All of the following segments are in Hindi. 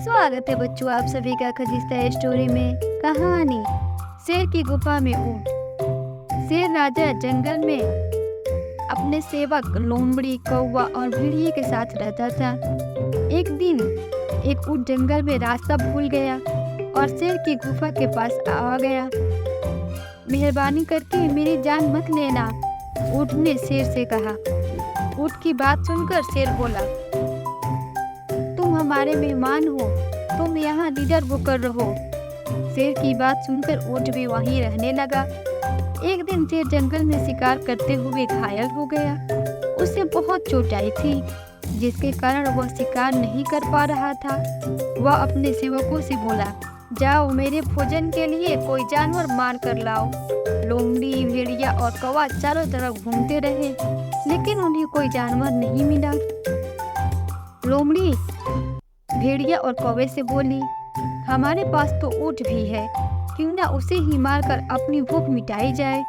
स्वागत है बच्चों आप सभी का खजिस्ता स्टोरी में। कहानी शेर की गुफा में ऊंट। शेर राजा जंगल में अपने सेवक लोमड़ी, कौवा और भेड़िए के साथ रहता था। एक दिन एक ऊंट जंगल में रास्ता भूल गया और शेर की गुफा के पास आ गया। मेहरबानी करके मेरी जान मत लेना, ऊंट ने शेर से कहा। ऊंट की बात सुनकर शेर बोला, तुम हमारे मेहमान हो, तुम यहाँ लीडर होकर रहो। शेर की बात सुनकर ऊंट भी वहीं रहने लगा। एक दिन शेर जंगल में शिकार करते हुए घायल हो गया। उसे बहुत चोट आई थी, जिसके कारण वह शिकार नहीं कर पा रहा था। वह अपने सेवकों से बोला, जाओ मेरे भोजन के लिए कोई जानवर मार कर लाओ। लोमड़ी, भेड़िया और कौवा चारों तरफ घूमते रहे, लेकिन उन्हें कोई जानवर नहीं मिला। लोमड़ी भेड़िया और कौवे से बोली, हमारे पास तो ऊंट भी है, क्यों ना उसे ही मारकर अपनी भूख मिटाई जाए।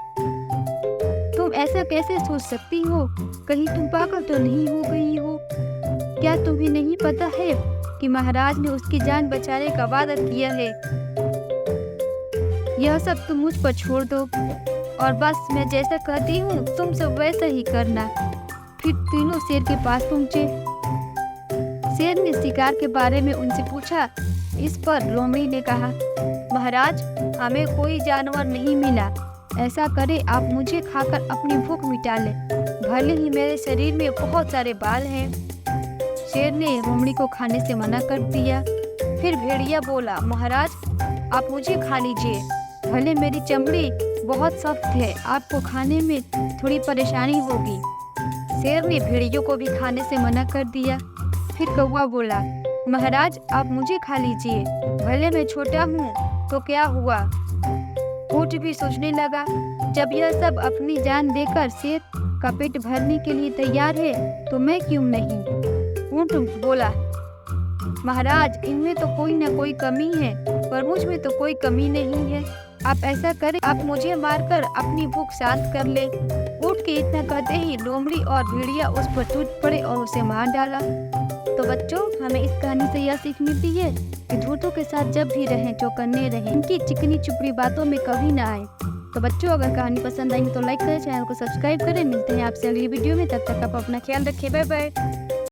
तुम ऐसा कैसे सोच सकती हो? कहीं तुम पागल तो नहीं हो गई हो? क्या तुम्हें नहीं पता है कि महाराज ने उसकी जान बचाने का वादा किया है? यह सब तुम मुझ पर छोड़ दो और बस मैं जैसा कहती हूँ तुम सब वैसा ही करना। फिर तीनों शेर के पास पहुँचे। शेर ने शिकार के बारे में उनसे पूछा। इस पर लोमड़ी ने कहा, महाराज हमें कोई जानवर नहीं मिला। ऐसा करे आप मुझे खाकर अपनी भूख मिटा लें, भले ही मेरे शरीर में बहुत सारे बाल हैं। शेर ने लोमड़ी को खाने से मना कर दिया। फिर भेड़िया बोला, महाराज आप मुझे खा लीजिए, भले मेरी चमड़ी बहुत सख्त है, आपको खाने में थोड़ी परेशानी होगी। शेर ने भेड़ियों को भी खाने से मना कर दिया। फिर कौवा बोला, महाराज आप मुझे खा लीजिए, भले मैं छोटा हूँ तो क्या हुआ। ऊंट भी सोचने लगा, जब यह सब अपनी जान देकर शेर का पेट भरने के लिए तैयार है तो मैं क्यों नहीं। ऊंट बोला, महाराज इनमें तो कोई न कोई कमी है, पर मुझ में तो कोई कमी नहीं है। आप ऐसा करें, आप मुझे मारकर अपनी भूख शांत कर ले। ऊंट के इतना कहते ही लोमड़ी और भेड़िया उस पर टूट पड़े और उसे मार डाला। तो बच्चों हमें इस कहानी से यह सीख मिलती है कि धूर्तों के साथ जब भी रहें चौकन्ने रहें, इनकी चिकनी चुपड़ी बातों में कभी ना आए। तो बच्चों अगर कहानी पसंद आई तो लाइक करें, चैनल को सब्सक्राइब करें। मिलते हैं आपसे अगली वीडियो में, तब तक आप अपना ख्याल रखें। Bye bye.